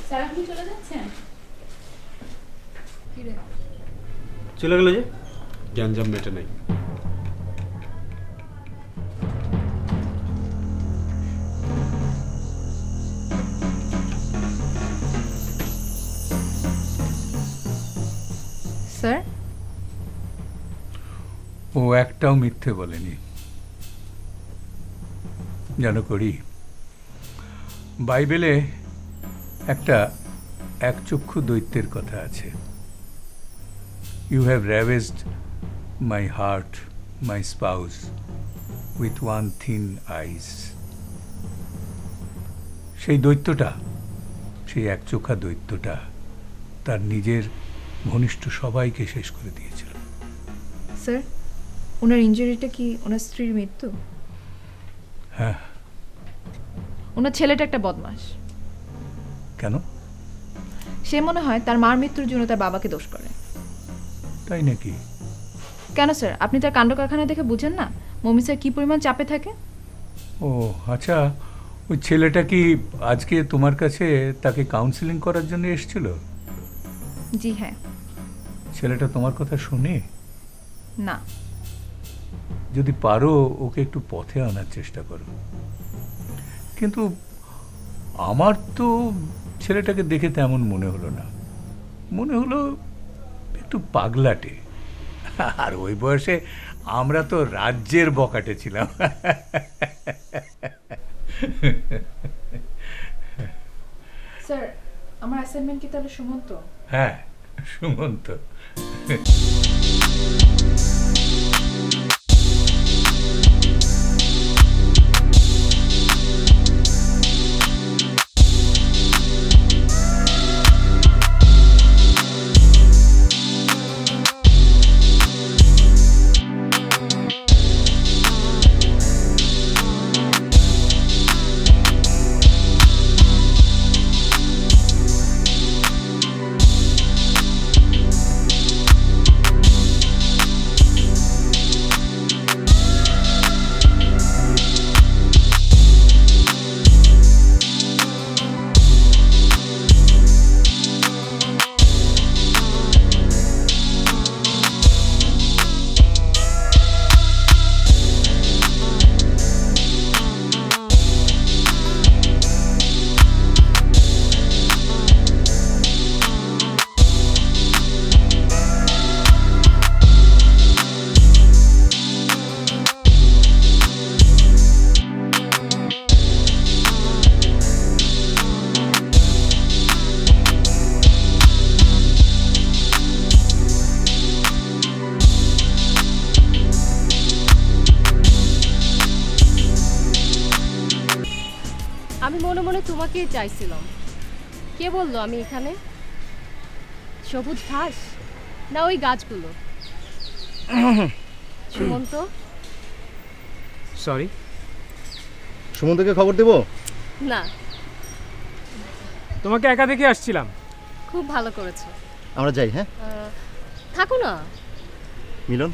Sir আপনি চলে যাচ্ছেন? কি রে? চলে গেল যে? গ্যাঞ্জাম মেটে নাই। স্যার ও একটাও মিথ্যে বলেনি। জানো করি, বাইবেলে একটা একচক্ষু দৈত্যের কথা আছে। You have ravaged my heart, my spouse, with one thin ice. সেই দৈত্যটা, সেই একচোখা দৈত্যটা তার নিজের ঘনিষ্ঠ সবাইকে শেষ করে দিয়েছিল। স্যার ওনার ইনজুরিটা কি ওনার স্ত্রীর মৃত্যু? হ্যাঁ। ওনার ছেলেটা একটা বদমাশ। কেন? সে মনে হয় তার মার মৃত্যুর জন্য তার বাবাকে দোষ করে। তাই নাকি? কেন স্যার, আপনি তার কাণ্ড কারখানা দেখে বুঝেন না মমি স্যার কি পরিমাণ চাপে থাকে? ও আচ্ছা, ওই ছেলেটা কি আজকে তোমার কাছে তাকে কাউন্সিলিং করার জন্য এসেছিল? জি হ্যাঁ। ছেলেটা তোমার কথা শুনে? না। যদি পারো ওকে একটু পথে আনার চেষ্টা করো। কিন্তু আমার তো ছেলেটাকে দেখে তেমন মনে হলো না, মনে হলো একটু পাগলাটে। আর ওই বয়সে আমরা তো রাজ্যের বকাটে ছিলাম। স্যার আমার অ্যাসাইনমেন্ট কি তাহলে সুমন্ত? হ্যাঁ, সুমন্ত। আমি মনে মনে তোমাকেই চাইছিলাম। কে বললো আমি এখানে? সবুজ ঘাস না ওই গাছগুলো? সুমন্ত। সরি, সুমন্তকে খবর দেব না, তোমাকে একা দেখে আসছিলাম। খুব ভালো করেছো। আমরা যাই। হ্যাঁ থাকো না। মিলন,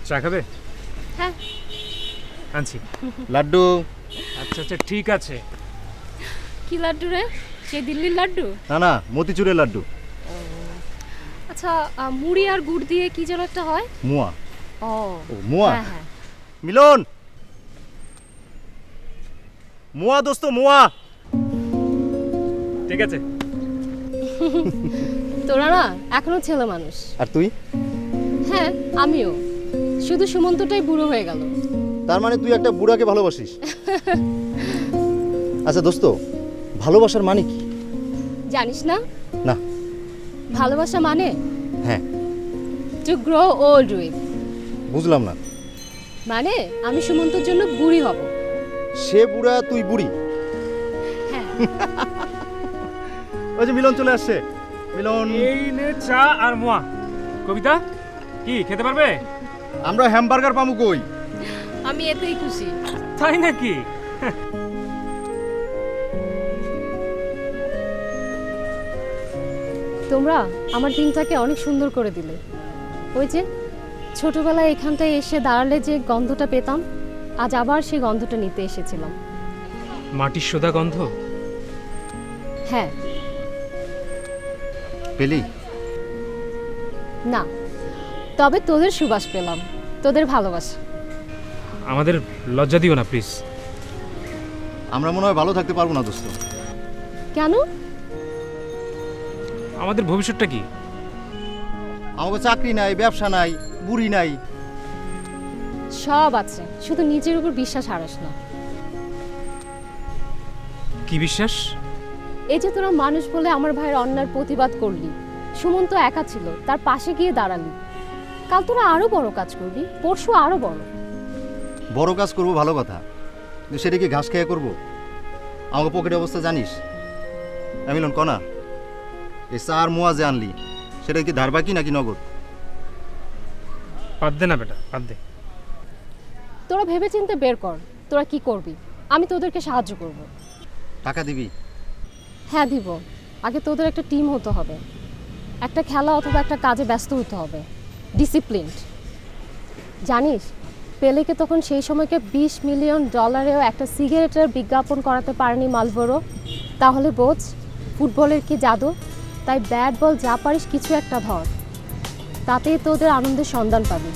চা খাবে? হ্যাঁ আনছি। লাড্ডু। আচ্ছা আচ্ছা ঠিক আছে। কি লাড্ডু রে? সেই দিল্লির লাড্ডু? না না, মতিচুরের লাড্ডু। আচ্ছা, মুড়ি আর গুড় দিয়ে কি যেন একটা হয়? মুয়া। ও মুয়া। হ্যাঁ হ্যাঁ। মিলন, মুয়া দোস্ত, মুয়া। ঠিক আছে। তোরা না এখনো ছেলে মানুষ। আর তুই? হ্যাঁ আমিও, শুধু সুমন্তটাই বুড়ো হয়ে গেল। তার মানে তুই একটা বুড়াকে ভালোবাসিস? আচ্ছা দোস্ত, ভালোবাসার মানে কি জানিস না? না। ভালোবাসা মানে হ্যাঁ, টু গ্রো ওল্ড উইথ। বুঝলাম না। মানে আমি সুমন্তর জন্য বুড়ি হব। সে বুড়া, তুই বুড়ি? হ্যাঁ। ওই যে মিলন চলে আসছে। মিলন, এই নে চা আর মোয়া। কবিতা কি খেতে পারবে? আমরা হ্যামবার্গার পামু কই? আমি এতেই খুশি। তাই নাকি? তোমরা আমার দিনটাকে অনেক সুন্দর করে দিলে। ওই যে ছোটবেলায় এখানটায় এসে দাঁড়ালে যে গন্ধটা পেতাম, আজ আবার সেই গন্ধটা নিতে এসেছিলাম। মাটির সোদা গন্ধ। হ্যাঁ। পেলি? না, তবে তোদের সুবাস পেলাম, তোদের ভালোবাসা। আমাদের লজ্জা দিও না প্লিজ। আমরা মনে হয় ভালো থাকতে পারবো না দোস্ত। কেন? আমাদের ভবিষ্যৎটা কি? আমাকে চাকরি নাই, ব্যবসা নাই, বুড়ি নাই। সব আছে, শুধু নিজের উপর বিশ্বাস হারাস না। কি বিশ্বাস? এই যে তোরা মানুষ বলে আমার ভাইয়ের অন্যায়ের প্রতিবাদ করলি, সুমন তো একা ছিল, তার পাশে গিয়ে দাঁড়ালি। কাল তোরা আরো বড় কাজ করবি, পরশু আরো বড়। বড় কাজ করবো ভালো কথা, কিন্তু সেটা কি ঘাস খেয়ে করবো? আমাকে পকেটের অবস্থা জানিস? মিলন কনা, এই চার মোয়া যে আনলি সেটা কি ধার বাকি নাকি নগদ? বাদ দে না বেটা, বাদ দে। তোরা ভেবেচিন্তে বের কর তোরা কি করবি, আমি তোদেরকে সাহায্য করব। টাকা দিবি? হ্যাঁ দিব। আগে তোদের একটা টিম হতে হবে, একটা খেলা অথবা একটা কাজে ব্যস্ত হতে হবে, ডিসিপ্লিনড। জানিস পেলেকে তখন সেই সময়কে $20 মিলিয়ন একটা সিগারেটের বিজ্ঞাপন করাতে পারেনি মালবোরো। তাহলে বোঝ ফুটবলের কি জাদু। তাই ব্যাট বল যা পারিস কিছু একটা ধর, তাতেই তোদের আনন্দের সন্ধান পাবি।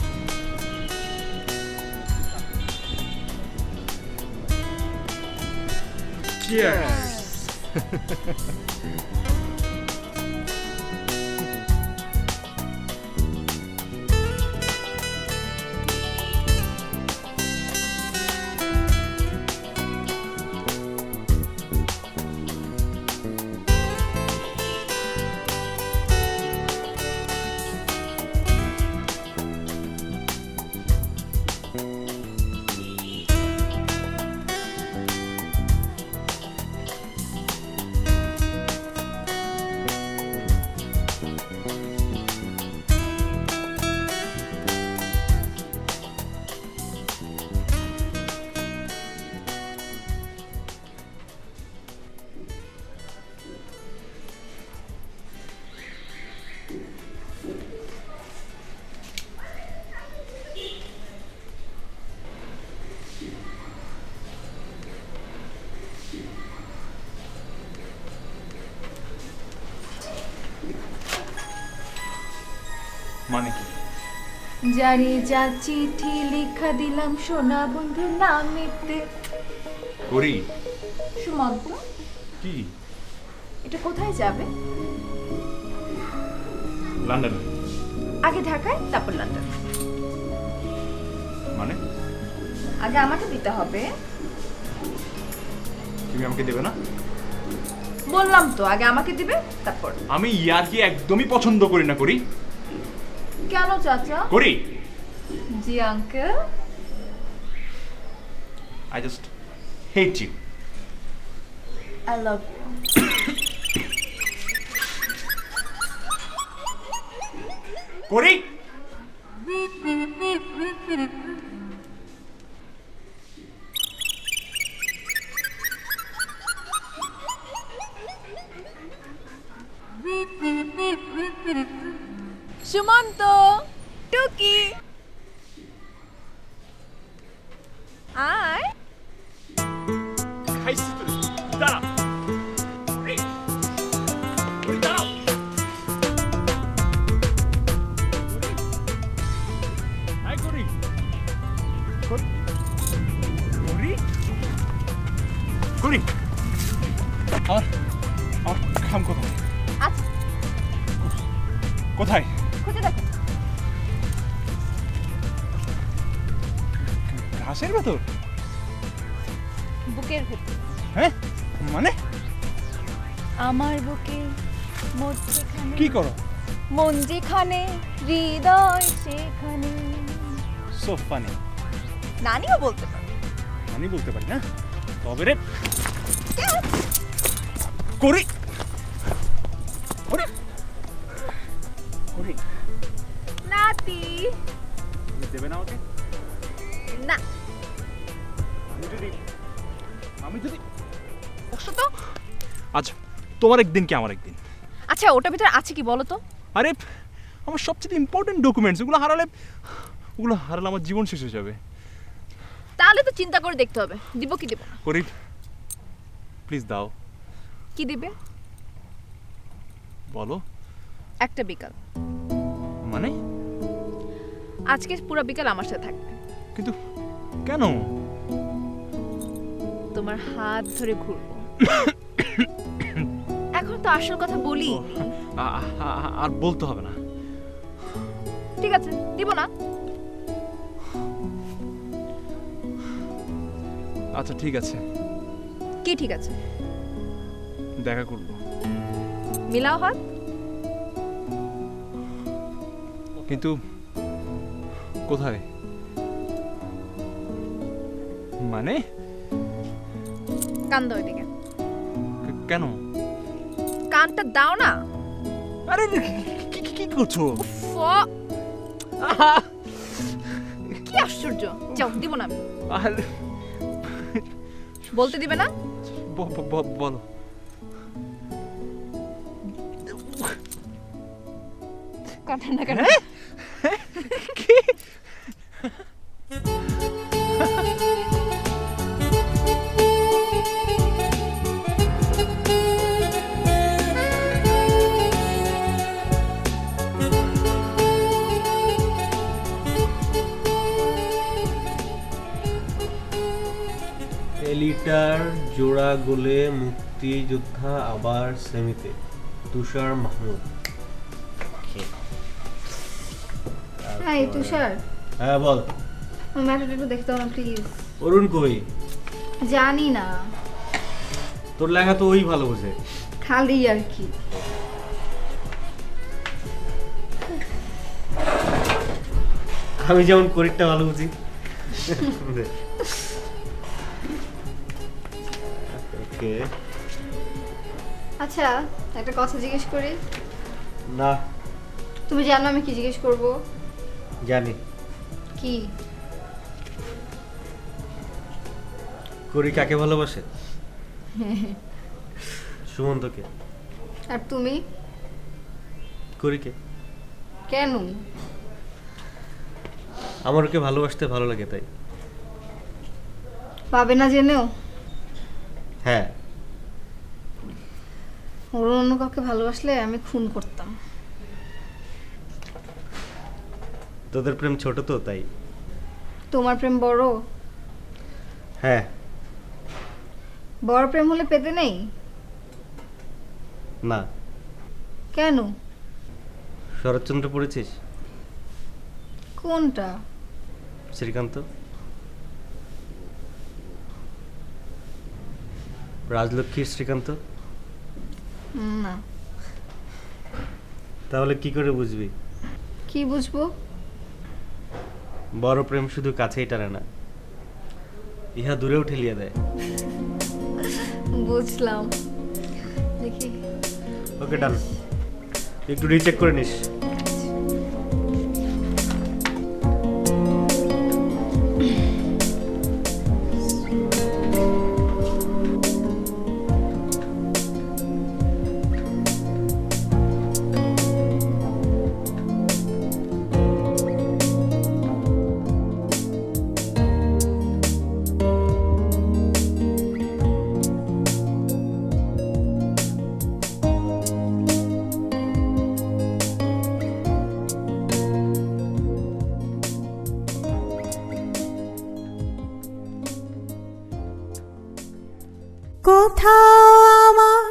মানে কি? জারি যা চিঠি লিখা দিলাম সোনা বন্ধু নামেতে। করি সুমন্ত, কি? এটা কোথায় যাবে? লন্ডন। আগে ঢাকায় তারপর লন্ডন। মানে আগে আমাকে দিতে হবে। তুমি আমাকে দেবে না? বললাম তো আগে আমাকে দিবে তারপর। আমি ইয়ার্কি একদমই পছন্দ করি না। করি কেন চাচা? করি জি uncle. I just hate you. I love you. করি সুমন্ত, টুকি আয়। খাইছি তো। দাঁড়া দাঁড়াও। করি করি আর খাম কোথায়? আচ্ছা কোথায়? খুঁজে দেখো। ঘাসের ভেতর? বুকের ভেতর। হ্যাঁ মানে আমার বুকের মধ্যখানে কি করো? মন যেখানে হৃদয় সেখানে। So funny. নানিও বলতে পারে। আমি বলতে পারি না তবে রে করি করি করি। নাতি তুমি দেবে না আমাকে? না আমি যদি বসো তো। আচ্ছা তোমার একদিন কি আমার একদিন? আচ্ছা ওটার ভিতরে আছে কি বলো তো? আরে আমার সবচেয়ে ইম্পর্টেন্ট ডকুমেন্টস, ওগুলো হারালে আমার জীবন শেষ হয়ে যাবে। তাহলে তো চিন্তা করে দেখতে হবে দিব কি দিব না। করি প্লিজ দাও। কি দিবে? বলো। একটা বিকাল। মানে? আজকে পুরো বিকাল আমার সাথে থাকবে। কিন্তু কেন? তোমার হাত ধরে ঘুরবো। এখন তো আসল কথা বলি। আর বলতে হবে না। ঠিক আছে, দিব না। আচ্ছা ঠিক আছে। কি ঠিক আছে? দেখা করবো। মিলাও হাত। কিন্তু কোথায়? মানে? কান দাও এদিকে। কেন? কানটা দাও না। আরে কি করছো? কি আশ্চর্য! যাও, দিব না আমি। আরে বলতে দিবে না? বলো। কাটা না কেন? এলিটার জোড়া গোলে মুক্তিযোদ্ধা আবার সেমিতে, তুষার মাহমুদ। এই তুষার, হ্যাঁ বল। আমার ম্যাটারটা একটু দেখতে দাও না প্লিজ। অরুণ কই? জানি না, তোর লেখা তো ওই ভালো বোঝে। খালি আর কি। আমি যেমন করিরটা ভালো বুঝি। ওকে। আচ্ছা, একটা কথা জিজ্ঞেস করি। না। তুমি জানো আমি কি জিজ্ঞেস করব? জানি। কি? করি কাকে ভালোবাসে? সুমন্তকে। আর তুমি? করিকে। কেন? আমার ওকে ভালোবাসতে ভালো লাগে তাই। পাবে না জেনেও? হ্যাঁ। ওর অন্য কাউকে ভালোবাসলে আমি খুন করতাম। তোদের প্রেম ছোট তো তাই। তোমার প্রেম বড়? হ্যাঁ। বড় প্রেম হলে পেতে নেই? না। কেন? শরৎচন্দ্র পড়েছিস? কোনটা? শ্রীকান্ত। রাজলক্ষ্মীর শ্রীকান্ত। না। তাহলে কি করে বুঝবি? কি বুঝবো? বড় প্রেম শুধু কাছেই টানে না, ইহা দূরেও ঠেলিয়ে দেয়। বুঝলাম। দেখি। ওকে ডান। একটু রিচেক করে নিস। কোথাও আমার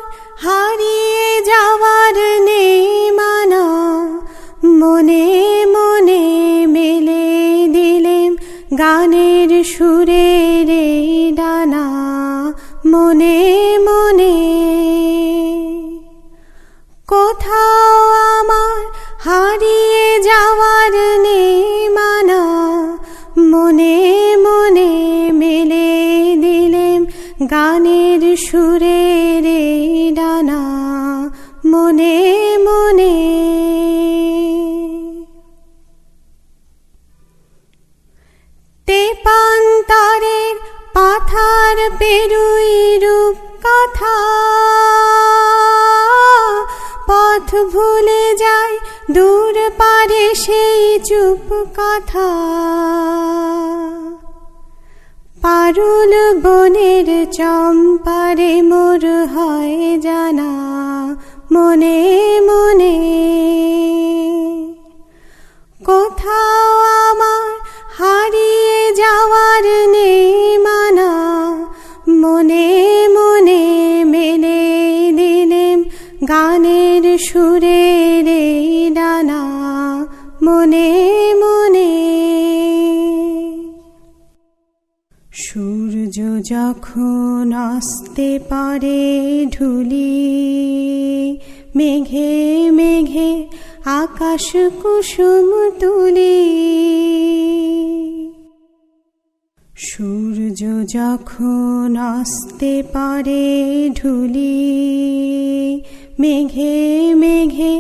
হারিয়ে যাওয়ার নেই মানা, মনে মনে মেলে দিলেম গানের সুরের এই ডানা, মনে মনে। কোথাও আমার হারিয়ে যাওয়ার নেই মানা, মনে মনে মেলে দিলেম গানের সুরের এই ডানা, মনে মনে। তেপান্তরের পাথার পেরুই রূপ কথা, পথ ভুলে যায় দূর পারে সেই চুপ কথা। পারুল বনের চম্পারে মোর হয় জানা মনে মনে। কোথাও আমার হারিয়ে যাওয়ার নেই মানা, মনে মনে মেলে দিলেম গানের সুরের এই ডানা মনে মনে। সূর্য যখন অস্তে পারে ঢুলি, মেঘে মেঘে আকাশ কুসুম তুলি। সূর্য যখন অস্তে পারে ঢুলি, মেঘে মেঘে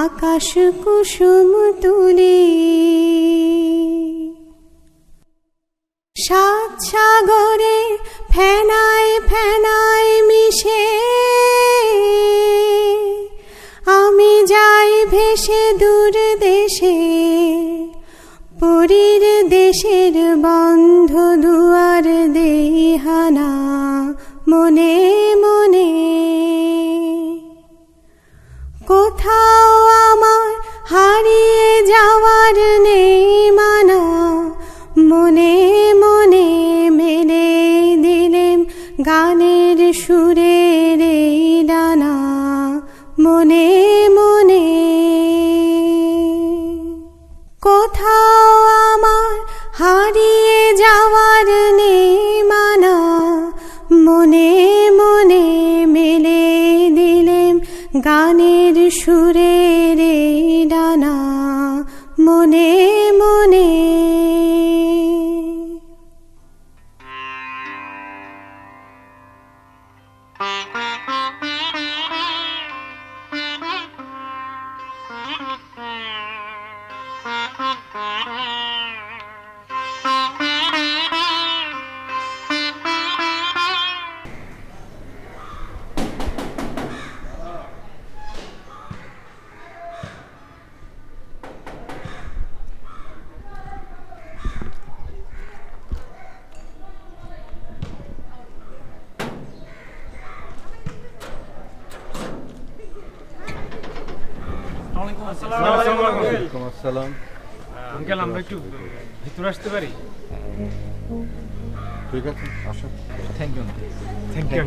আকাশ কুসুম তুলি। সাত সাগরে ফেনায় ফেনায় মিশে আমি যাই ভেসে দূর দেশে। পরীর দেশের বন্ধ দুয়ার দেই হানা মনে মনে। কোথাও আমার হারিয়ে যাওয়ার নেই মানা, মনে মনে মেলে দিলেম গানের সুরের এই ডানা মনে মনে। কোথাও আমার হারিয়ে যাওয়ার নেই মানা, মনে মনে মেলে দিলেম গানের সুরের এই ডানা মনে মনে। আঙ্কেল আমরা একটু ভিতরে আসতে পারি? ঠিক আছে, আসো। Thank you. Thank you.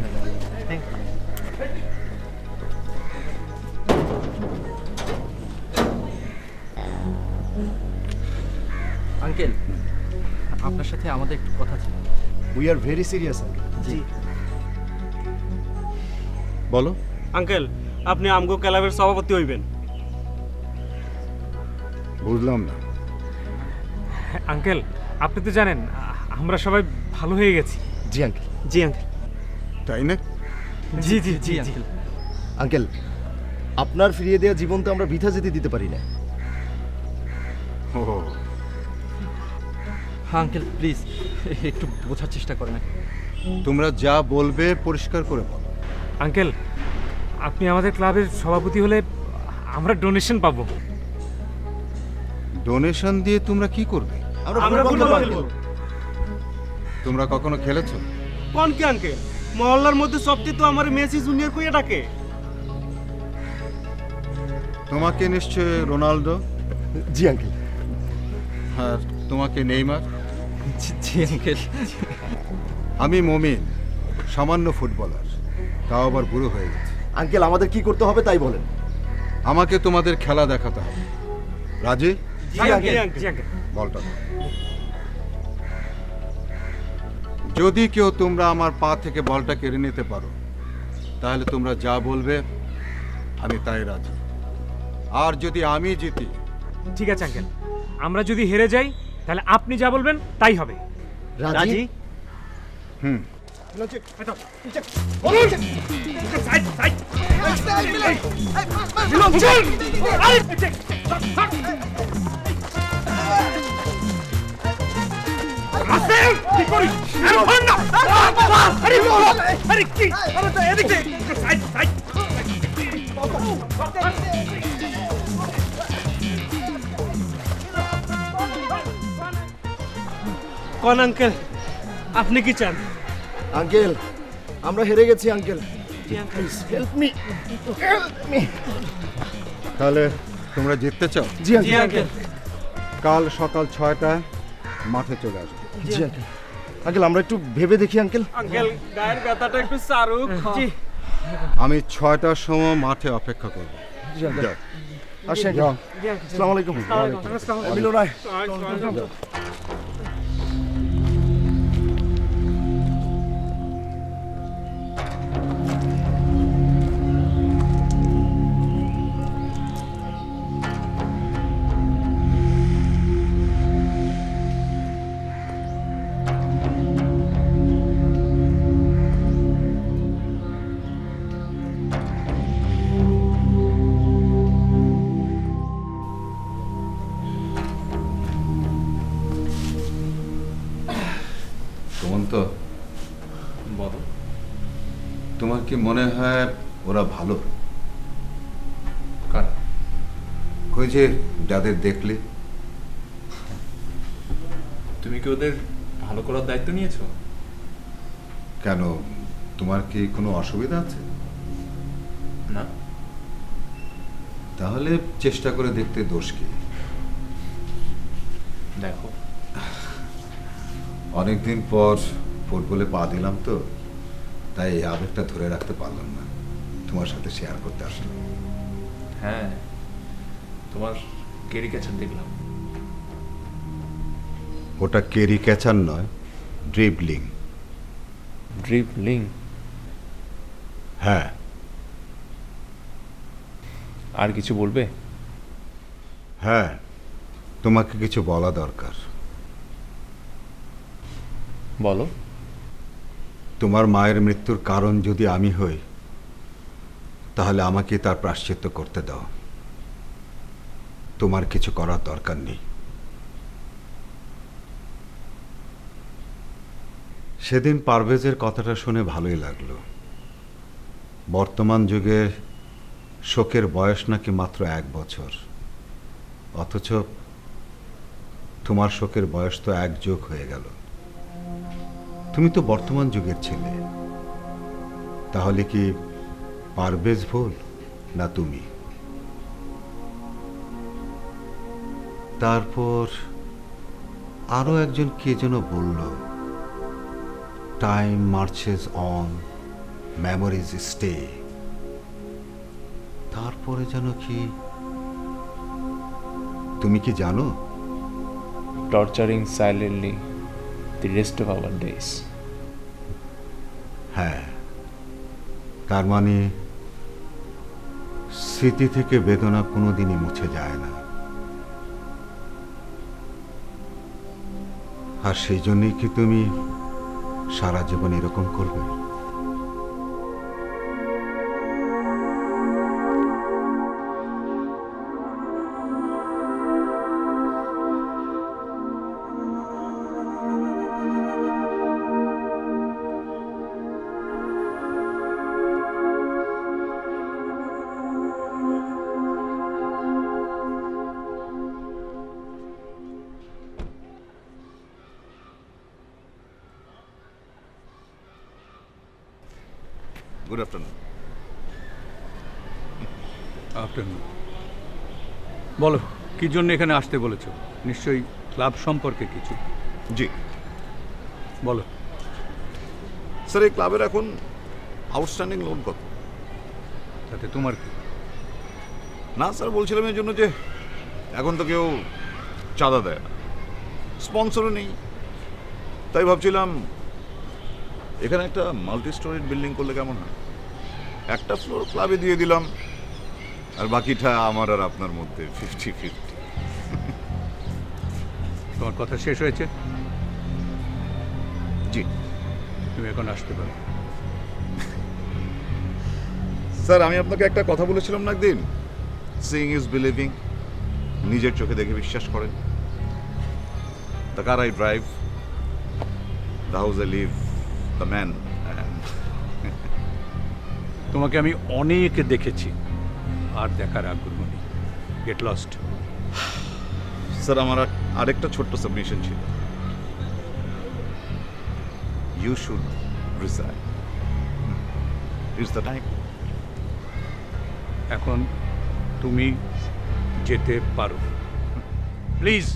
Uncle, আপনার সাথে আমাদের একটু কথা ছিল। We are very serious. জি। বলো। আঙ্কেল, আপনি আমগো ক্লাবের সভাপতি হইবেন। বুঝলাম না। আঙ্কেল আপনি তো জানেন আমরা সবাই ভালো হয়ে গেছি। জি আঙ্কেল। জি আঙ্কেল। তাই না? জি জি জি আঙ্কেল। আঙ্কেল, আপনার ফিরিয়ে দেওয়া জীবন তো আমরা বৃথা যেতে দিতে পারি না। ও আঙ্কেল প্লিজ একটু বোঝার চেষ্টা করেন। তোমরা যা বলবে পরিষ্কার করে বলো। আঙ্কেল আপনি আমাদের ক্লাবের সভাপতি হলে আমরা ডোনেশন পাবো। ডোনেশন দিয়ে তোমরা কি করবে? আমরা ফুটবল খেলবো। তোমরা কখনো খেলেছো? কোন কি আঙ্কেল? মহল্লার মধ্যে সবচেয়ে তো আমার মেসি জুনিয়র কইয়া ডাকে। তোমাকে নিশ্চয় রোনাল্ডো, জি আঙ্কেল। আর তোমাকে নেইমার। জি আঙ্কেল। আমি মমিন, সামান্য ফুটবলার, তাও আবার বুড়ো হয়ে গেছে। আঙ্কেল, আমাদের কি করতে হবে তাই বলেন। আমাকে তোমাদের খেলা দেখাতে হবে। রাজি? জি আঙ্কেল। জি আঙ্কেল। বলটা দাও। যদি কেউ তোমরা আমার পা থেকে বলটা কেড়ে নিতে পারো, তাহলে তোমরা যা বলবে আমি তাই রাজি। আর যদি আমি জিতি? ঠিক আছে আঙ্কেল, আমরা যদি হেরে যাই তাহলে আপনি যা বলবেন তাই হবে। রাজি? হুম। কোন আঙ্কেল? আপনি কি চান? আঙ্কেল আমরা হেরে গেছি uncle, please help me, help me. তাহলে তোমরা জিততে চাও? জি জি আঙ্কেল। কাল সকাল 6টায় মাঠে চলে আসবে। জি আঙ্কেল। আঙ্কেল আমরা একটু ভেবে দেখি আঙ্কেল। আঙ্কেল গায়ের ব্যথাটা একটু সারুক। জি আমি 6টার সময় মাঠে অপেক্ষা করব। জি আঙ্কেল। আসি আঙ্কেল। আসসালামু আলাইকুম। মিলন রায়। সুমন্ত, বলো। তোমার কি মনে হয় ওরা ভালো? কার? ওই যে যাদের দেখলে। তুমি কি ওদের ভালো করার দায়িত্ব নিয়েছো? কেন, তোমার কি কোনো অসুবিধা আছে? না। তাহলে চেষ্টা করে দেখতে দোষ কি? দেখো, অনেকদিন পর ফুটবলে পা দিলাম তো, তাই এই আবেগটা ধরে রাখতে পারলাম না, তোমার সাথে শেয়ার করতে আসলাম। হ্যাঁ, তোমার কেরি ক্যাচার দেখলাম। ওটা কেরি ক্যাচার নয়, ড্রিবলিং। ড্রিবলিং? হ্যাঁ। আর কিছু বলবে? হ্যাঁ, তোমাকে কিছু বলা দরকার। বলো। তোমার মায়ের মৃত্যুর কারণ যদি আমি হই, তাহলে আমাকে তার প্রায়শ্চিত্ত করতে দাও। তোমার কিছু করার দরকার নেই। সেদিন পারভেজের কথাটা শুনে ভালোই লাগলো। বর্তমান যুগে শোকের বয়স নাকি মাত্র 1 বছর, অথচ তোমার শোকের বয়স তো 1 যুগ হয়ে গেল। তুমি তো বর্তমান যুগের ছেলে, তাহলে কি পারভেজ ভুল না তুমি? তারপর আরো একজন কে যেন বলল, time marches on, memories stay. তারপরে যেন কি, তুমি কি জানো? Torturing silently the rest of our days. হ্যাঁ, তার মানে স্মৃতি থেকে বেদনা কোনোদিনই মুছে যায় না। আর সেই জন্যই কি তুমি সারা জীবন এরকম করবে? Good afternoon. আফটারনুন। বলো, কি জন্য এখানে আসতে বলেছো? নিশ্চয়ই ক্লাব সম্পর্কে কিছু। জি বলো। স্যার, এই ক্লাবের এখন আউটস্ট্যান্ডিং লোন কত? তাতে তোমার কি? না স্যার, বলছিলাম এই জন্য যে এখন তো কেউ চাঁদা দেয় না, স্পন্সরও নেই, তাই ভাবছিলাম এখানে একটা মাল্টি স্টোরিড বিল্ডিং করলে কেমন হয়। একটা ফ্লোর ক্লাবে দিয়ে দিলাম, আর বাকিটা আমার আর আপনার মধ্যে 50-50। তোমার কথা শেষ হয়েছে? জি তুমি এখন আসতে পারো। স্যার, আমি আপনাকে একটা কথা বলেছিলাম না একদিন, সিইং ইজ বিলিভিং। নিজের চোখে দেখে বিশ্বাস করেন। The car I drive, the house I live, the man. তোমাকে আমি অনেক দেখেছি, আর দেখার আগ্রহ নেই। Get lost. স্যার, আমার আরেকটা ছোট্ট সাবমিশন ছিল। you should resign. It's the time. এখন তুমি যেতে পারো, প্লিজ।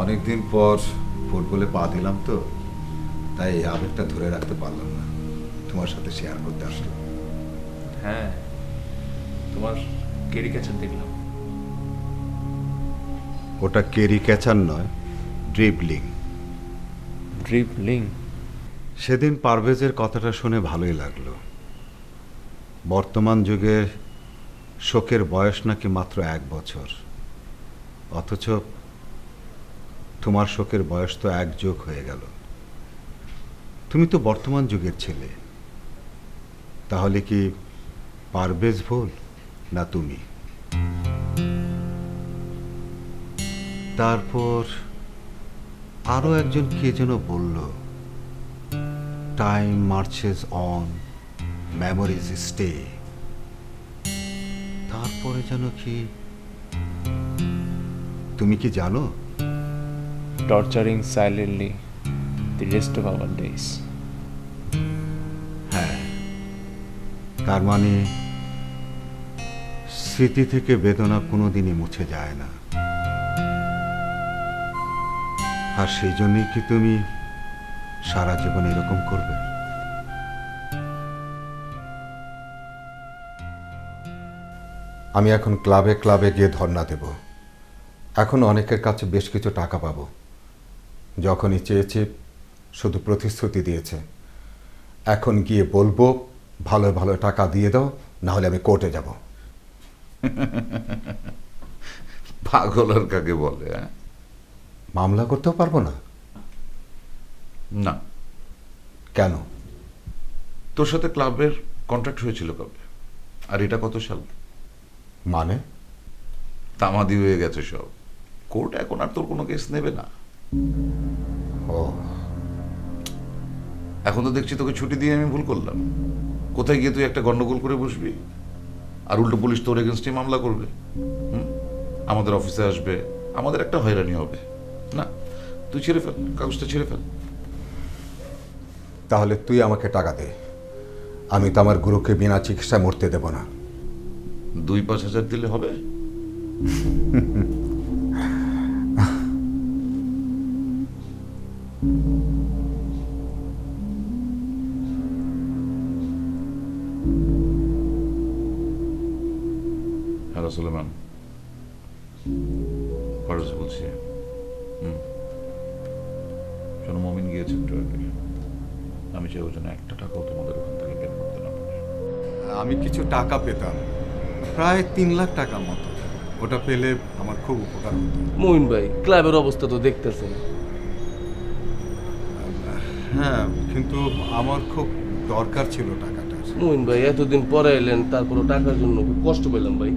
অনেকদিন পর ফুটবলে পা দিলাম তো, তাই আবেগটা ধরে রাখতে পারলাম না, তোমার সাথে শেয়ার করতে আসলাম। হ্যাঁ, তোমার কেরি ক্যাচার দেখলাম। ওটা কেরি ক্যাচার নয়, ড্রিবলিং। ড্রিবলিং? সেদিন পারভেজের কথাটা শুনে ভালোই লাগলো। বর্তমান যুগে শোকের বয়স নাকি মাত্র 1 বছর, অথচ তোমার শোকের বয়স তো 1 যোগ হয়ে গেল। তুমি তো বর্তমান যুগের ছেলে, তাহলে কি পারভেজ ভুল না তুমি? তারপর আরো একজন কে যেন বলল, time marches on, memories stay. তারপরে যেন কি, তুমি কি জানো? Torturing silently the rest of our days. হ্যাঁ, তার মানে স্মৃতি থেকে বেদনা কোনোদিনই মুছে যায় না। আর সেই জন্যই কি তুমি সারা জীবন এরকম করবে? আমি এখন ক্লাবে ক্লাবে গিয়ে ধর্ণা দেব। এখন অনেকের কাছে বেশ কিছু টাকা পাবো। যখনই চেয়েছি শুধু প্রতিশ্রুতি দিয়েছে। এখন গিয়ে বলবো, ভালো ভালো টাকা দিয়ে দাও, না হলে আমি কোর্টে যাব। পাগল আর কাকে বলে? মামলা করতেও পারবো না? না। কেন? তোর সাথে ক্লাবের কন্ট্রাক্ট হয়েছিল কবে? আর এটা কত সাল? মানে? তামাদি হয়ে গেছে সব। কোর্ট এখন আর তোর কোনো কেস নেবে না। ও, এখন তো দেখছি তোকে ছুটি দিয়ে আমি ভুল করলাম। কোথায় গিয়ে তুই একটা গন্ডগোল করে বসবি, আর উল্টো পুলিশ তোর এগেনস্টে মামলা করবে। আমাদের অফিসে আসবে, আমাদের একটা হয়রানি হবে। না, তুই ছেড়ে ফেল, কাগজটা ছেড়ে ফেল। তাহলে তুই আমাকে টাকা দে। আমি তো আমার গুরুকে বিনা চিকিৎসায় মরতে দেব না। 2-5 হাজার দিলে হবে? হ্যালো সুলেমান, ফারুজ বলছি। শোনো, মমিন গিয়েছে একটু আগে। আমি চাই ওই জন্য 1 টাকাও তোমাদের ওখান থেকে বের করতে না পারে। আমি কিছু টাকা পেতাম, প্রায় 3 লাখ টাকার মতো। ওটা পেলে আমার খুব উপকার হতো। মইন ভাই, ক্লাবের অবস্থা তো দেখতেছেন। হ্যাঁ, কিন্তু আমার খুব দরকার ছিল টাকাটা। মইন ভাই, এতদিন পরে এলেন, তারপরও টাকার জন্য খুব কষ্ট পেলাম ভাই।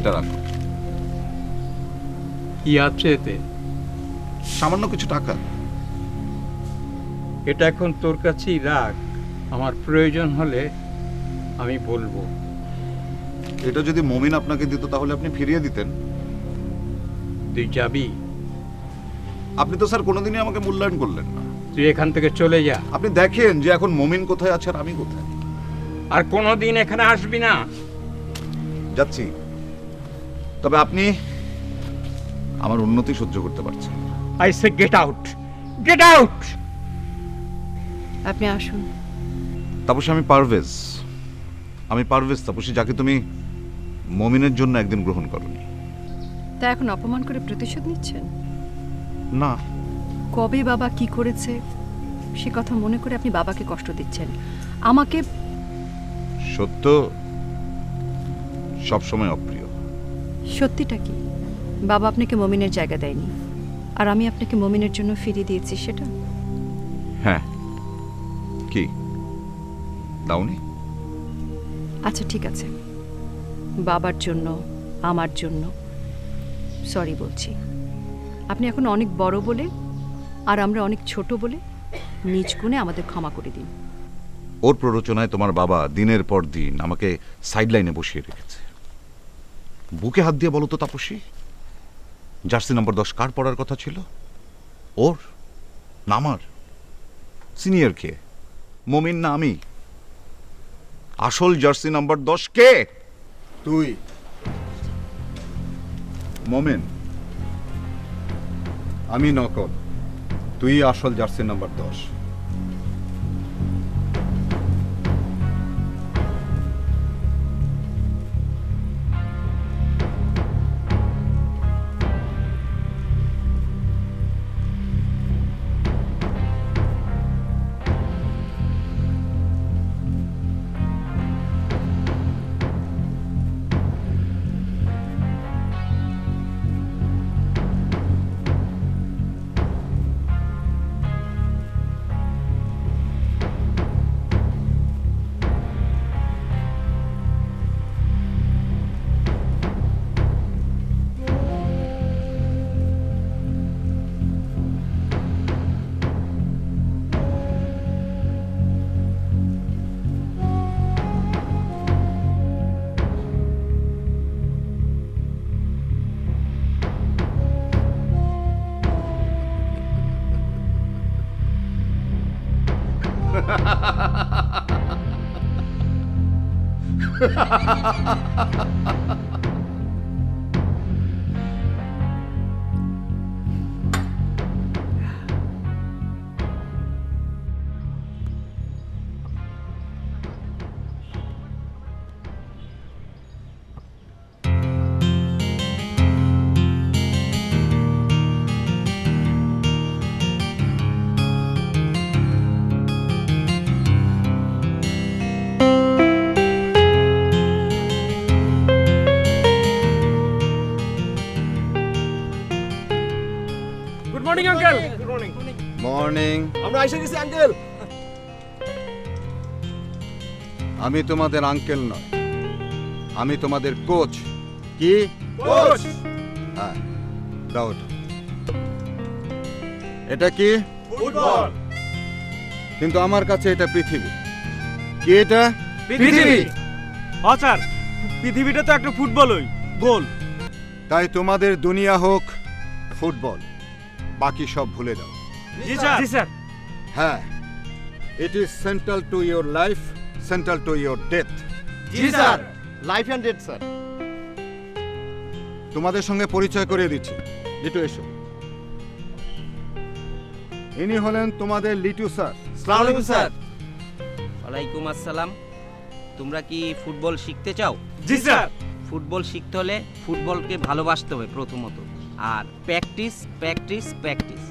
এটা রাখো। কি আছে এতে? সামান্য কিছু টাকা। এটা এখন তোর কাছেই রাখ, আমার প্রয়োজন হলে আমি বলবো। এটা যদি মমিন আপনাকে দিত তাহলে আপনি ফিরিয়ে দিতেন। তুই যাবি? আপনি তো স্যার কোনোদিনই আমাকে মূল্যায়ন করলেন না। তুই এখান থেকে চলে যা। আপনি দেখেন যে এখন মমিন কোথায় আছে আর আমি কোথায়। আর কোনোদিন এখানে আসবি না। যাচ্ছি, তবে আপনি আমার উন্নতি সহ্য করতে পারছেন। I say get out, get out. আপনি আসুন। তাপসী, আমি পারভেজ। তাপসী, যাকে তুমি মমিনের জন্য একদিন গ্রহণ করনি। তা এখন অপমান করে প্রতিশোধ নিচ্ছেন? না। কবে বাবা কি করেছে সে কথা মনে করে আপনি বাবাকে কষ্ট দিচ্ছেন। আমাকে সত্য সবসময় অপ্রিয়। সত্যিটা কি? বাবা আপনাকে মমিনের জায়গা দেয়নি, আর আমি আপনাকে মমিনের জন্য ফিরিয়ে দিয়েছি, সেটা? হ্যাঁ। কি দাওনি? আচ্ছা ঠিক আছে, বাবার জন্য, আমার জন্য সরি বলছি। আপনি এখন অনেক বড় বলে আর আমরা অনেক ছোট বলে নিজ গুণে আমাদের ক্ষমা করে দিন। ওর প্ররোচনায় তোমার বাবা দিনের পর দিন আমাকে সাইডলাইনে বসিয়ে রেখেছে। বুকে হাত দিয়ে বলো তো তাপসী, জার্সি নাম্বার 10 কার পড়ার কথা ছিল? ওর না আমার? সিনিয়র কে? মমিন না আমি? আসল জার্সি নাম্বার 10 কে? তুই। মমিন। আমি নকল, তুই আসল jersey number 10। Good morning uncle. Morning. আমরা এসে গেছি আঙ্কেল। আমি তোমাদের আঙ্কেল নয়, আমি তোমাদের কোচ। কি কোচ? হ্যাঁ, দাও ওটা। এটা কি? ফুটবল। কিন্তু আমার কাছে এটা পৃথিবী। কি এটা? পৃথিবী। হ্যাঁ স্যার, পৃথিবীটা তো একটা ফুটবলই, গোল। তাই তোমাদের দুনিয়া হোক ফুটবল, বাকি সব ভুলে দাও। জি স্যার। জি স্যার। হ্যাঁ, it is central to your life, central to your death. G sir. Life and death sir. তোমাদের সঙ্গে পরিচয় করিয়ে দিচ্ছি। লিটু এসো। ইনি হলেন তোমাদের লিটু স্যার। আসসালামু আলাইকুম স্যার। ওয়ালাইকুম আসসালাম। তোমরা কি ফুটবল শিখতে চাও? জি স্যার। ফুটবল শিখতে হলে ফুটবলকে ভালোবাসতে হবে প্রথমত, আর প্র্যাকটিস প্র্যাকটিস প্র্যাকটিস,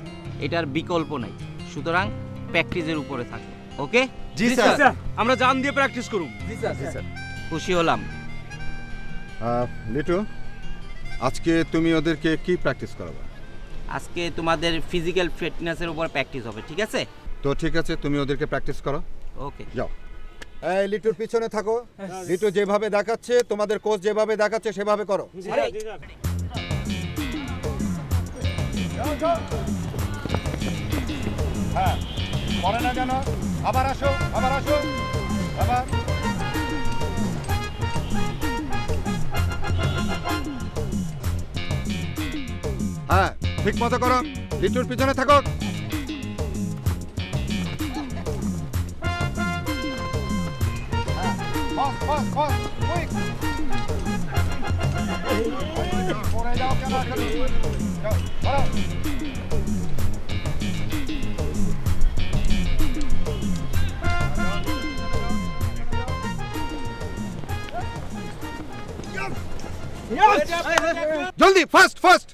এটার বিকল্প নাই। সুতরাং প্র্যাকটিসের উপরে থাকো। ওকে? জি স্যার। আমরা জান দিয়ে প্র্যাকটিস করুম। জি স্যার। খুশি হলাম। লিটু, আজকে তুমি ওদেরকে কি প্র্যাকটিস করাবে? আজকে তোমাদের ফিজিক্যাল ফিটনেসের উপর প্র্যাকটিস হবে, ঠিক আছে? তো ঠিক আছে, তুমি ওদেরকে প্র্যাকটিস করো। ওকে। যাও। এই লিটুর পিছনে থাকো। লিটু যেভাবে দেখাচ্ছে, তোমাদের কোচ যেভাবে দেখাচ্ছে সেভাবে করো। হ্যাঁ, পরে না যেন। আবার আসো, আবার আসো, আবার। হ্যাঁ, ঠিক মতো করো। লিটুর পিছনে থাকো। জলদি, ফাস্ট ফাস্ট।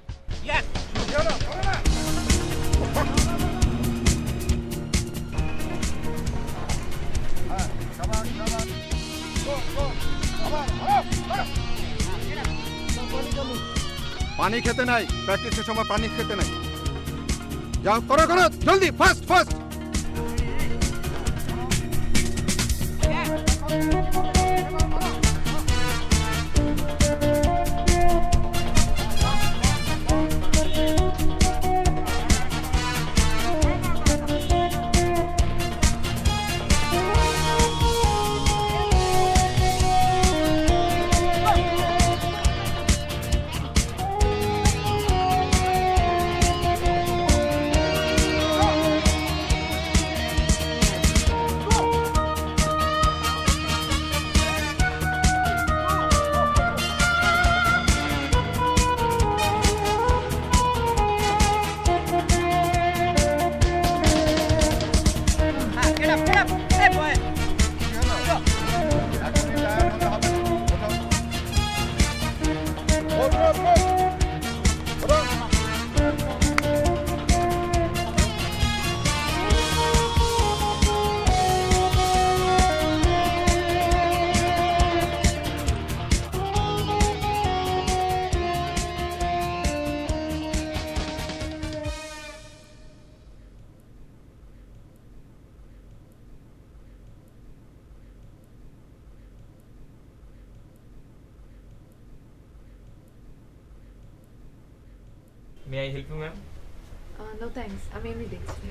পানি খেতে নাই, প্র্যাকটিসের সময় পানি খেতে নাই। যাও, করো করো, জলদি, fast fast. May I help you, ma'am? No thanks, আমি এমনি দেখছি।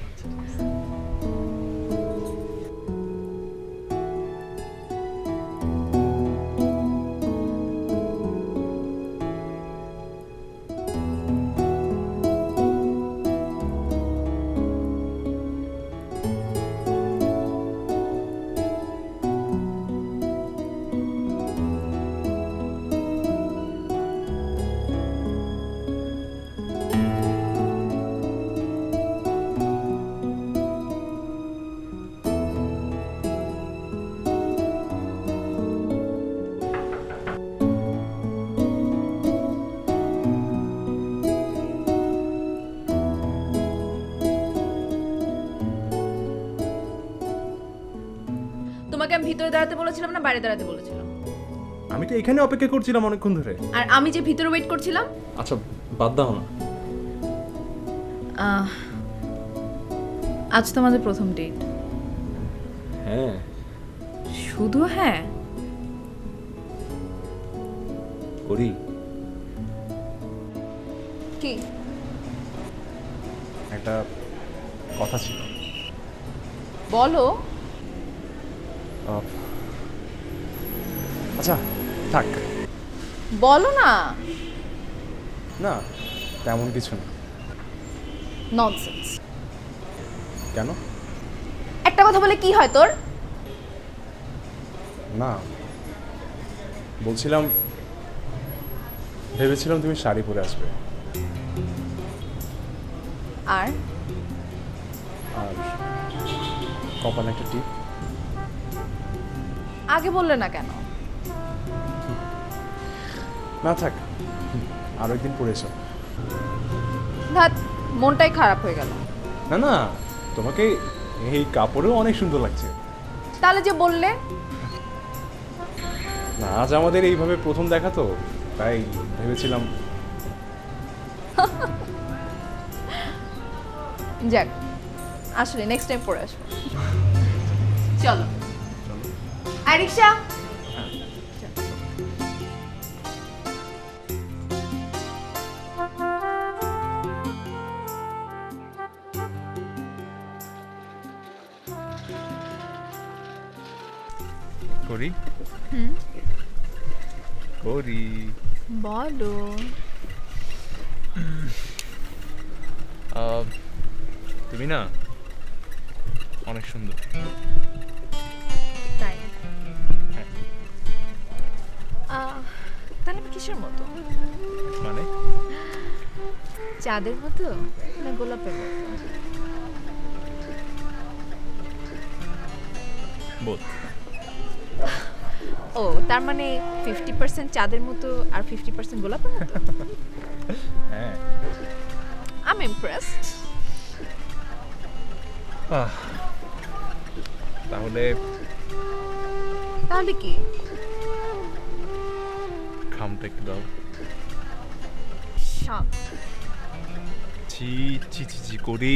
তোমাকে আমি ভিতরে দাঁড়াতে বলেছিলাম না বাইরে দাঁড়াতে বলেছিলাম? আমি তো এখানে অপেক্ষা করছিলাম অনেকক্ষণ ধরে। আর আমি যে ভিতরে ওয়েট করছিলাম? আচ্ছা বাদ দাও না। আজ তো আমাদের প্রথম ডেট। হ্যাঁ। শুধু হ্যাঁ? করি। কি? একটা কথা ছিল। বলো। আচ্ছা থাক। বলো না। না তেমন কিছু না। ননসেন্স। কেন? একটা কথা বলে কি হয় তোর? না বলছিলাম, ভেবেছিলাম তুমি শাড়ি পরে আসবে। আর আর কপালে একটা টিপ। আগে বললে না কেন? না থাক, আরো একদিন পরে এসো। ধ্যাৎ, মনটাই খারাপ হয়ে গেল। না না, তোমাকে এই কাপড়েও অনেক সুন্দর লাগছে। তাহলে যে বললে। না আজ আমাদের এইভাবে প্রথম দেখা তো, তাই ভেবেছিলাম। যাক, আসলে নেক্সট টাইম পরে আসবো। চলো। আর রিক্সা করি হুম করি বলো তুমি না অনেক সুন্দর। তাই হ্যাঁ। তাহলে আমি কিসের মতো? মানে চাঁদের মতো না গোলাপের মতো? বোধ। ও তার মানে 50% চাঁদের মতো আর 50% গোলাপের মতো? হ্যাঁ। I'm impressed. তাহলে তাহলে কি? খামটা একটু দাও। সব ছি ছি ছি ছি করি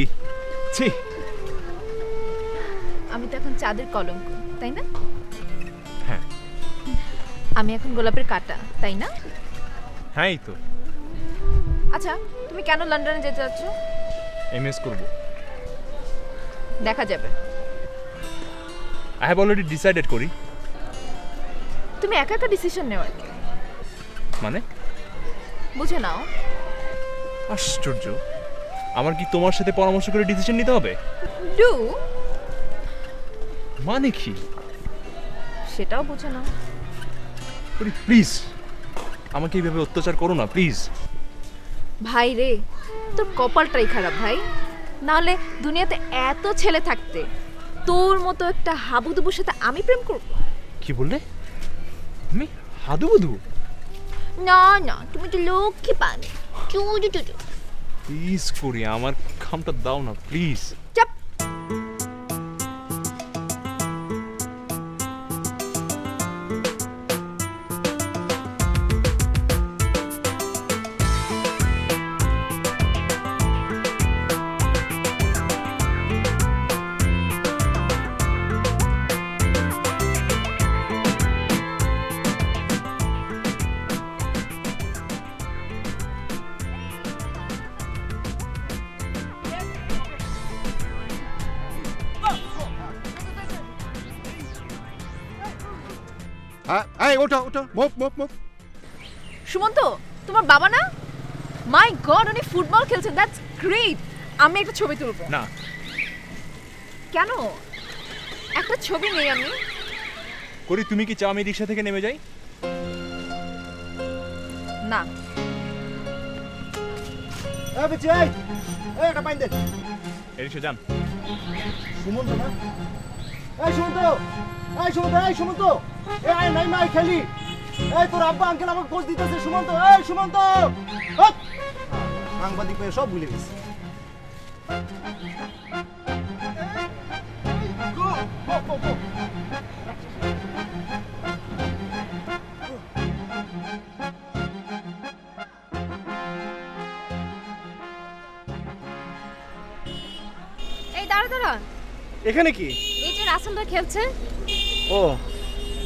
ছি। আমি তো এখন চাঁদের কলঙ্ক, তাই না? হ্যাঁ। আমি এখন গোলাপের কাঁটা, তাই না? হ্যাঁ এই তো। আচ্ছা তুমি কেন লন্ডনে যেতে চাচ্ছ? এমএস করব। দেখা যাবে। আই হ্যাভ অলরেডি ডিসাইডেড করি। তুমি একা একা ডিসিশন নেওয়ার কি? মানে বুঝে নাও। আশ্চর্য, আমার কি তোমার সাথে পরামর্শ করে ডিসিশন নিতে হবে? ডু মানে কি? সেটাও বুঝে নাও। প্লিজ আমাকে এইভাবে অত্যাচার করো না প্লিজ। ভাই রে, তোর কপালটাই খারাপ ভাই, নাহলে দুনিয়াতে এত ছেলে থাকতে তোর মতো একটা হাবুডুবুর সাথে আমি প্রেম করব? কি বললে? আমি হাদুবুদু? না না, তুমি তো লক্ষ্মী পানি। চুজু চুজু। প্লিজ করি আমার খামটা দাও না প্লিজ। চাপ। এই ওঠো ওঠো, মুভ মুভ মুভ। সুমন্ত, তোমার বাবা না? মাই গড, উনি ফুটবল খেলছেন, দ্যাটস গ্রেট। আমি একটা ছবি তুলব। না। কেন? একটা ছবি নেই আমি? করি তুমি কি চাও আমি রিকশা থেকে নেমে যাই? না। এই বেচি, এই এটা পাইন দে। এই রিকশা যান। সুমন্ত না? এই সুমন্ত, এই সুমন্ত, এই সুমন্ত, এই নাই মাই খেলি। এই তোর আব্বা আঙ্কেল আমাকে কোচ দিতেছে। সুমন্ত, এই সুমন্ত। সাংবাদিক পেয়ে সব ভুলে গেছি। এই দাঁড়া দাঁড়া, এখানে কি? এই যে রাসেলরা খেলছে। ও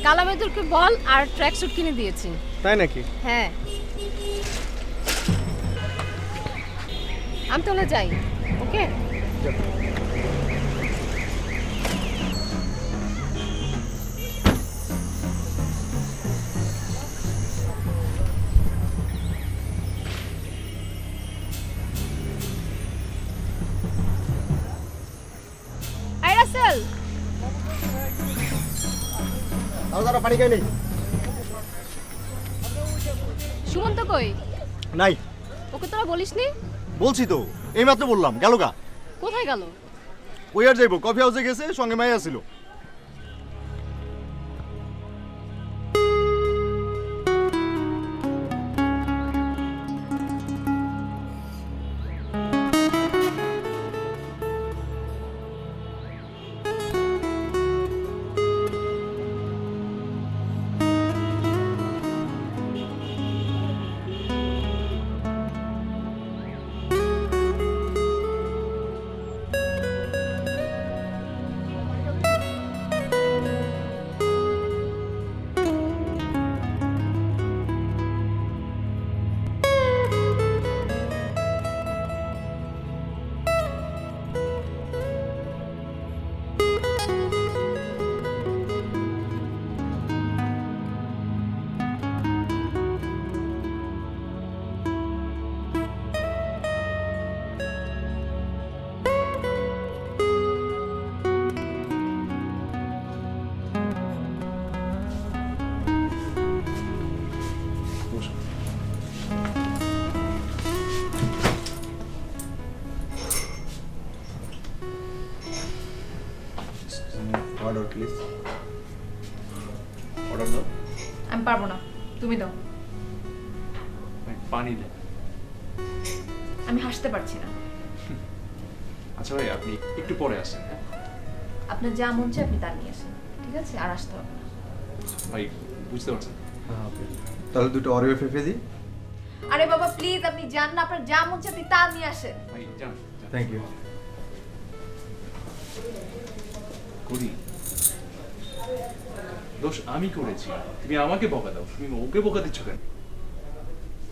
কালামেদুরকে বল আর ট্র্যাক স্যুট কিনে দিয়েছি। তাই নাকি? হ্যাঁ। আমি তাহলে যাই। ওকে। এই রাসেল, দাদা পানি খাই নেই। সুমন্ত কই? নাই। ওকে তোরা বলিসনি? বলছি তো, এইমাত্র বললাম। গেল গা? কোথায় গেল? ওই আর যাইবো, কফি হাউসে গেছে, সঙ্গে মাইয়া ছিল। প্লিজ অর্ডার দাও। আমি পারবো না, তুমি দাও। পানি দেন। আমি হাসতে পারছি না। আচ্ছা ভাই, আপনি একটু পরে আসেন। আপনার যা মন চায় আপনি তা নিয়ে আসেন, ঠিক আছে? আর আসতে হবে না। ভাই বুঝতে পারছেন? তাহলে দুটো অরিও ফেফে দিই। আরে বাবা প্লিজ, আপনি যান না, আপনার যা মন চায় আপনি তা নিয়ে আসেন। ভাই যান। Thank you. করি দোষ আমি করেছি, তুমি আমাকে বকা দাও, তুমি ওকে বকা দিচ্ছ কেন?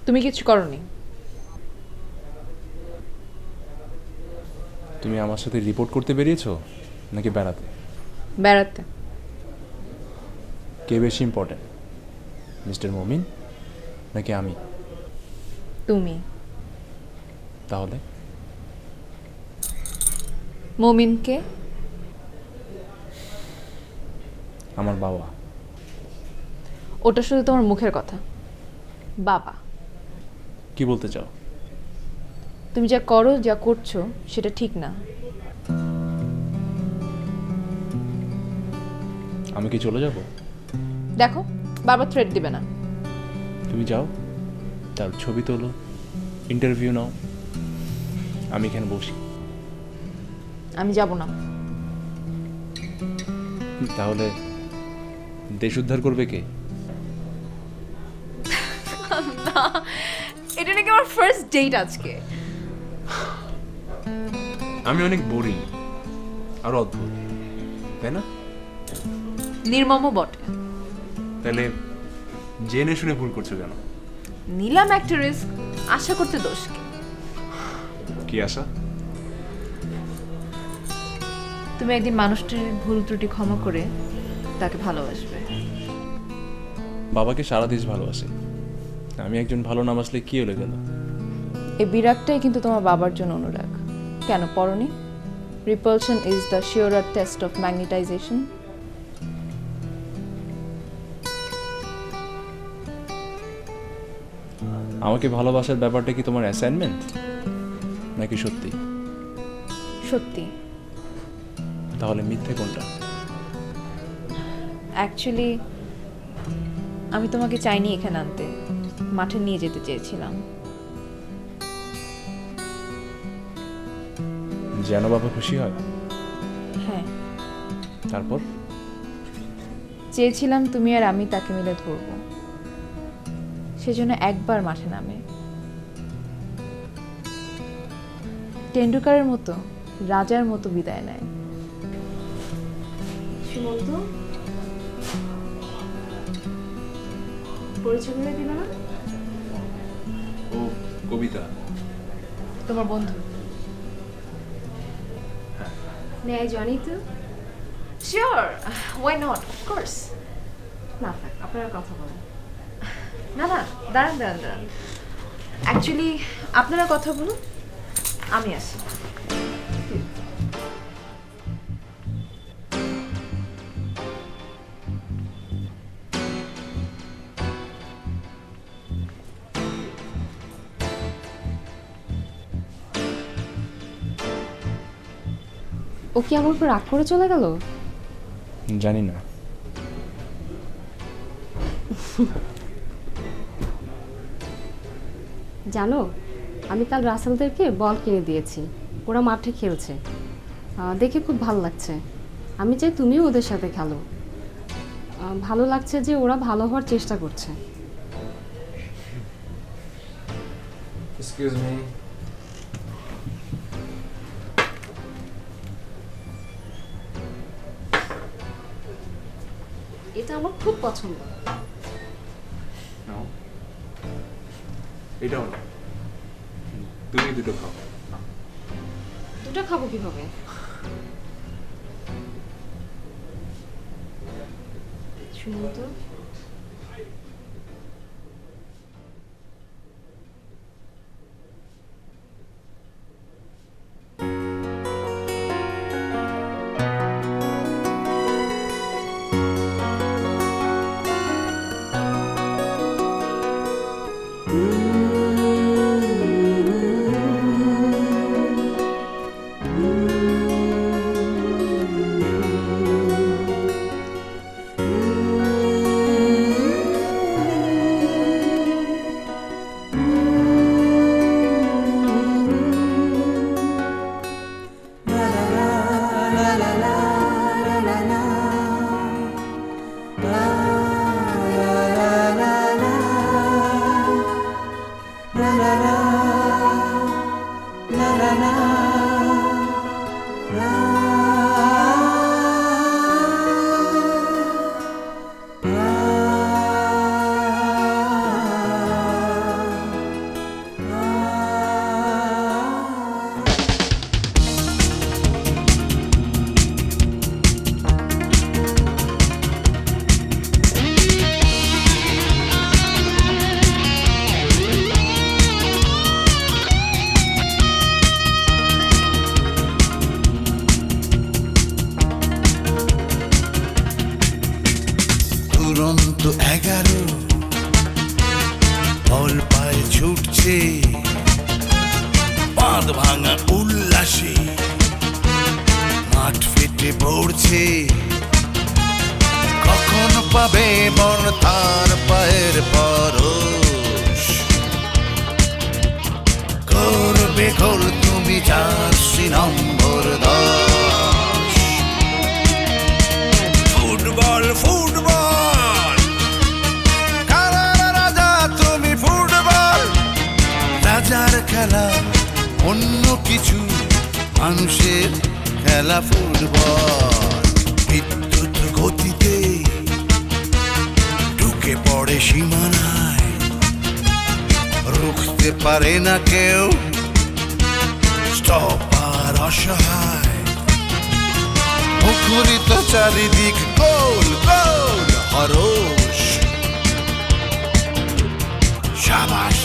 তুমি কিছু করনি। তুমি আমার সাথে রিপোর্ট করতে বেরিয়েছো নাকি বেড়াতে? বেড়াতে। কে বেশি ইম্পর্টেন্ট, মিস্টার মমিন নাকি আমি? তুমি। তাহলে মমিনকে? আমার বাবা। ওটা শুধু তোমার মুখের কথা। বাবা কি বলতে চাও? তুমি যা করো, যা করছো সেটা ঠিক না। আমি কি চলে যাব? দেখো বাবা থ্রেট দিবে না। তুমি যাও, তার ছবি তোলো, ইন্টারভিউ নাও, আমি এখানে বসি। আমি যাব না। তাহলে দেশ উদ্ধার করবে কে? না, এটা নাকি আমার ফার্স্ট ডেট আজকে। আমি অনেক বোরিং আর অদ্ভুত, তাই না? নির্মম বটে। তাহলে জেনে শুনে ভুল করছো কেন? নিলাম একটা রিস্ক, আশা করতে দোষ কি? কি আশা? তুমি একদিন মানুষটির ভুল ত্রুটি ক্ষমা করে তাকে ভালোবাসবে। বাবাকে সারা দেশ ভালোবাসে, আমি একজন ভালো না বাসলে কি হলে গেল? এই বিরাগটাই কিন্তু তোমার বাবার জন্য অনুরাগ। কেন পড়নি? Repulsion is the surer test of magnetization. আমাকে ভালোবাসার ব্যাপারটা কি তোমার অ্যাসাইনমেন্ট নাকি সত্যি? সত্যি। তাহলে মিথ্যে কোনটা? অ্যাকচুয়ালি আমি তোমাকে চাইনি এখানে আনতে, মাঠে নিয়ে যেতে চেয়েছিলাম। যেন বাবা খুশি হয়। হ্যাঁ, তারপর চেয়েছিলাম তুমি আর আমি তাকে মিলে ধরব, সেজন্য একবার মাঠে নামে টেন্ডুলকারের মতো রাজার মতো বিদায় নেয়। সুমন্ত পরিচয় করে দিল না? ও কবিতা, তোমার বন্ধু। May I join you too? Sure, why not? Of course. না থাক, আপনারা কথা বলেন। না না, দাঁড়ান দাঁড়ান দাঁড়ান। অ্যাকচুয়ালি আপনারা কথা বলুন, আমি আসি। ও কি আমার উপর রাগ করে চলে গেল? জানি না। জানো, আমি কাল রাসেলদেরকে বল কিনে দিয়েছি, ওরা মাঠে খেলছে, দেখে খুব ভালো লাগছে। আমি চাই তুমিও ওদের সাথে খেলো। ভালো লাগছে যে ওরা ভালো হওয়ার চেষ্টা করছে। Excuse me. এটা আমার খুব পছন্দ। নাও, এটাও না, তুমি দুটো খাও। দুটো খাবো কিভাবে? শুনুন তো, ছুটছে বাঁধ ভাঙা উল্লাসে, মাঠ ফেটে পড়ছে। কখন পাবে মন তার পায়ের পরশ, করবে গোল তুমি জার্সি নম্বর 10। ফুটবল ফুটবল খেলার রাজা তুমি, ফুটবল রাজার খেলা অন্য কিছু, মানুষের খেলা ফুটবল। বিদ্যুৎ গতিতে ঢুকে পড়ে সীমানায়, রুখতে পারে না কেউ, স্টপার অসহায়। মুখরিত চারিদিক গোল গোল হরস, সাবাস